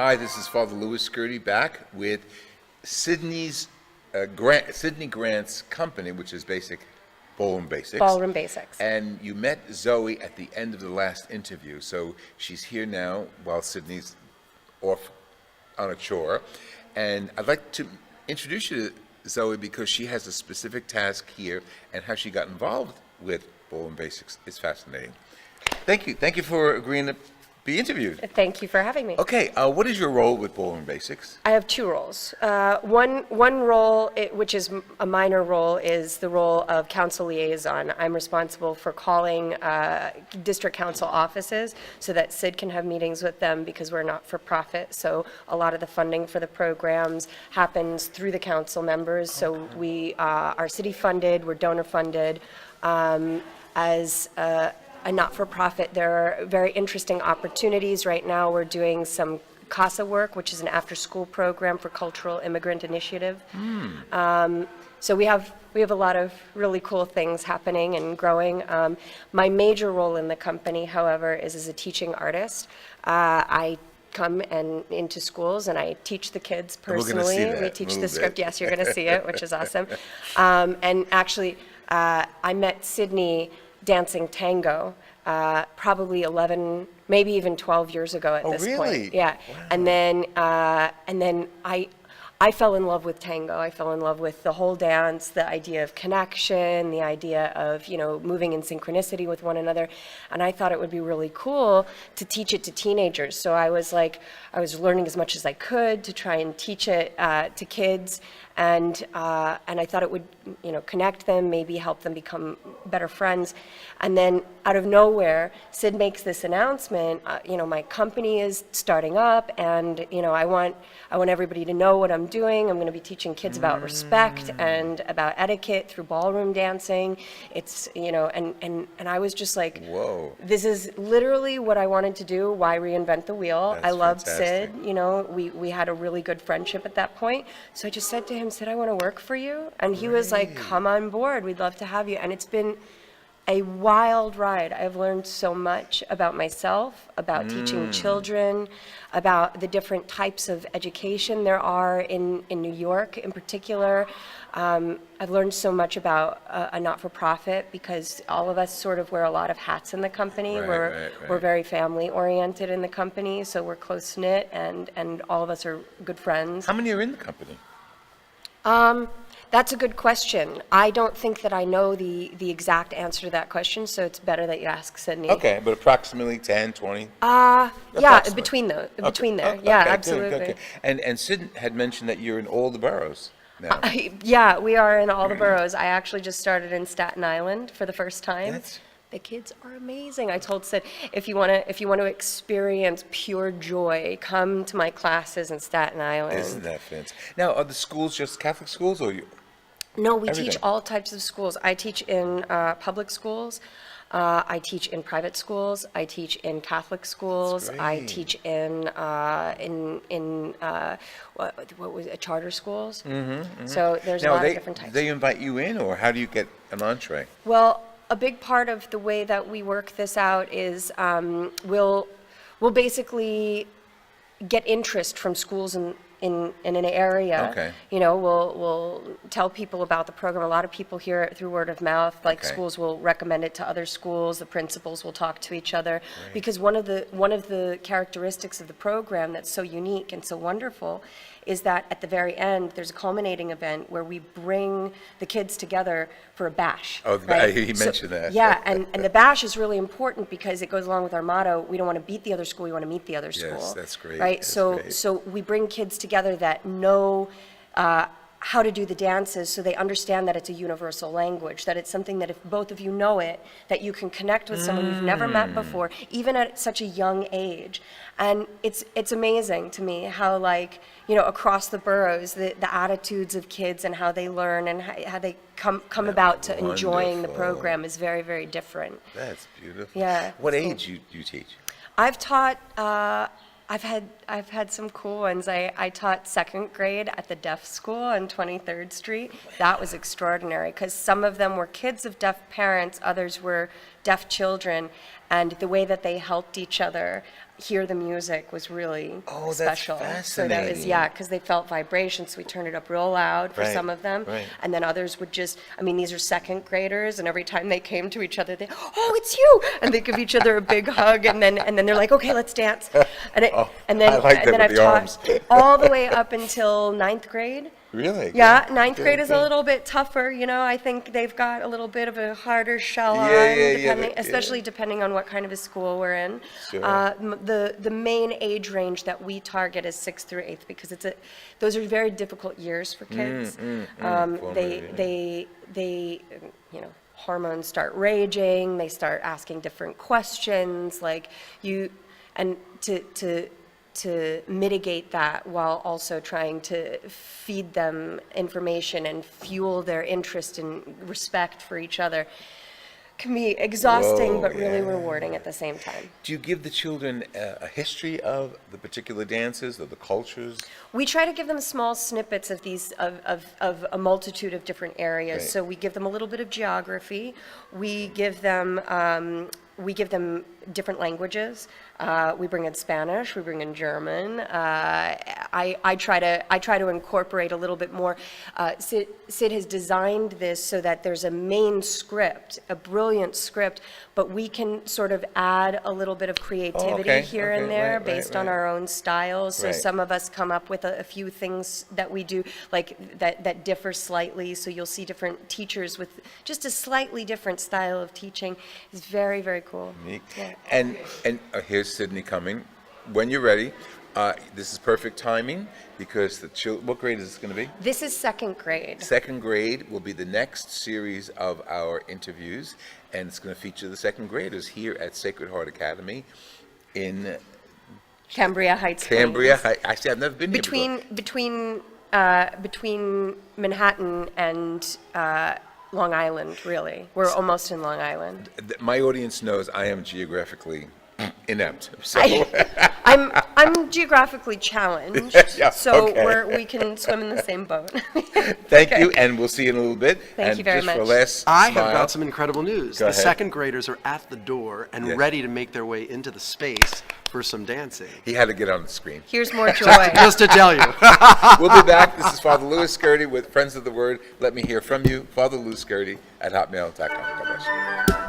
Hi, this is Father Louis Skirty back with Sydney Grant's company, which is Ballroom Basics. Ballroom Basics. And you met Zoe at the end of the last interview, so she's here now while Sydney's off on a chore. And I'd like to introduce you to Zoe because she has a specific task here, and how she got involved with Ballroom Basics is fascinating. Thank you. Thank you for agreeing to be interviewed. Thank you for having me. Okay, what is your role with Ballroom Basics? I have two roles. One role, which is a minor role, is the role of council liaison. I'm responsible for calling district council offices so that Sid can have meetings with them because we're not for profit. So a lot of the funding for the programs happens through the council members. So we are city funded, we're donor funded. As a not-for-profit, there are very interesting opportunities. Right now we're doing some CASA work, which is an after-school program for Cultural Immigrant Initiative. So we have a lot of really cool things happening and growing. My major role in the company, however, is as a teaching artist. I come into schools and I teach the kids personally. We teach the script. Yes, you're going to see it, which is awesome. And actually, I met Sydney dancing tango probably 11, maybe even 12 years ago at this point. Yeah. Wow. And then I fell in love with tango. I fell in love with the whole dance, the idea of connection, the idea of, moving in synchronicity with one another. And I thought it would be really cool to teach it to teenagers. So I was learning as much as I could to try and teach it to kids. And I thought it would, connect them, maybe help them become better friends. And then out of nowhere, Sid makes this announcement, my company is starting up, and, I want everybody to know what I'm doing. I'm going to be teaching kids about respect and about etiquette through ballroom dancing. It's, and I was just like, whoa, this is literally what I wanted to do. Why reinvent the wheel? I loved Sid. We had a really good friendship at that point. So I just said to him, Sid, I want to work for you. And he was like, come on board. We'd love to have you. And it's been a wild ride. I've learned so much about myself, about teaching children, about the different types of education there are in New York in particular. I've learned so much about a not-for-profit because all of us sort of wear a lot of hats in the company. We're very family-oriented in the company, so we're close-knit, and all of us are good friends. How many are in the company? That's a good question. I don't think that I know the exact answer to that question, so it's better that you ask Sydney. Okay, but approximately 10, 20? Yeah, between there. Yeah, okay, absolutely. Good. And Sid had mentioned that you're in all the boroughs now. Yeah, we are in all the boroughs. I actually just started in Staten Island for the first time. The kids are amazing. I told Sid, if you want to experience pure joy, come to my classes in Staten Island. Isn't that fantastic? Now, are the schools just Catholic schools, or you? No, we teach all types of schools. I teach in public schools. I teach in private schools. I teach in Catholic schools. I teach in what was it, charter schools. So there's a lot of different types. They invite you in, or how do you get an entree? Well, a big part of the way that we work this out is we'll basically get interest from schools in an area. Okay. We'll tell people about the program. A lot of people hear it through word of mouth. Like schools will recommend it to other schools. The principals will talk to each other. Because one of the characteristics of the program that's so unique and so wonderful is that at the very end, there's a culminating event where we bring the kids together for a bash. Oh, right? He mentioned that. Yeah, and the bash is really important because it goes along with our motto, we don't want to beat the other school, we want to meet the other school. Yes, that's great. Right, so we bring kids together that know how to do the dances so they understand that it's a universal language, that it's something that if both of you know it, that you can connect with someone you've never met before, even at such a young age. And it's amazing to me how, like, across the boroughs, the attitudes of kids and how they learn and how they come about to enjoying the program is very, very different. That's beautiful. Yeah. What age you teach? I've taught, I've had some cool ones. I taught second grade at the deaf school on 23rd Street. That was extraordinary because some of them were kids of deaf parents, others were deaf children, and the way that they helped each other hear the music was really Oh, that's special. So that was, fascinating. yeah, because they felt vibrations, so we turned it up real loud for Right, some of them. right. And then others would just, I mean, these are second graders, and every time they came to each other, they, oh, it's you! And they give each other a big hug, and then they're like, okay, let's dance. And, Oh, and then, I like that and then with I've the taught arms. all the way up until ninth grade. Really? Yeah, Good, ninth good, grade is a good. little bit tougher, you know. I think they've got a little bit of a harder shell Yeah, on, yeah, yeah, depending, yeah. especially depending on what kind of a school we're in. Sure. The main age range that we target is 6th through 8th because those are very difficult years for kids. Formative, They you know, hormones start raging. They start asking different questions, like and to mitigate that while also trying to feed them information and fuel their interest and respect for each other can be exhausting Whoa, but really yeah. rewarding at the same time. Do you give the children a history of the particular dances or the cultures? We try to give them small snippets of these of a multitude of different areas. Right. So we give them a little bit of geography. We give them different languages. We bring in Spanish. We bring in German. I try to incorporate a little bit more. Sid has designed this so that there's a main script, a brilliant script, but we can sort of add a little bit of creativity okay, here okay, and there right, based on right. our own styles. So Right. some of us come up with a few things that we do, like that differ slightly. So you'll see different teachers with just a slightly different style of teaching. It's very, very cool. Neat. Yeah. And here's Sydney coming. When you're ready, this is perfect timing because what grade is this going to be? This is 2nd grade. Second grade will be the next series of our interviews, and it's going to feature the second graders here at Sacred Heart Academy in Cambria Heights. Cambria. Queens. Actually, I've never been here before. Between Manhattan and Long Island, really. We're almost in Long Island. My audience knows I am geographically inept. So I'm geographically challenged, Yeah, so okay. we can swim in the same boat. thank you, and we'll see you in a little bit. Thank and you very just for much. last I smile, have got some incredible news. Go The ahead. second graders are at the door and Yes. ready to make their way into the space for some dancing. He had to get on the screen. Here's more joy. Just to tell you. We'll be back. This is Father Louis Skirty with Friends of the Word. Let me hear from you, Father Louis Skirty at hotmail.com. God bless you.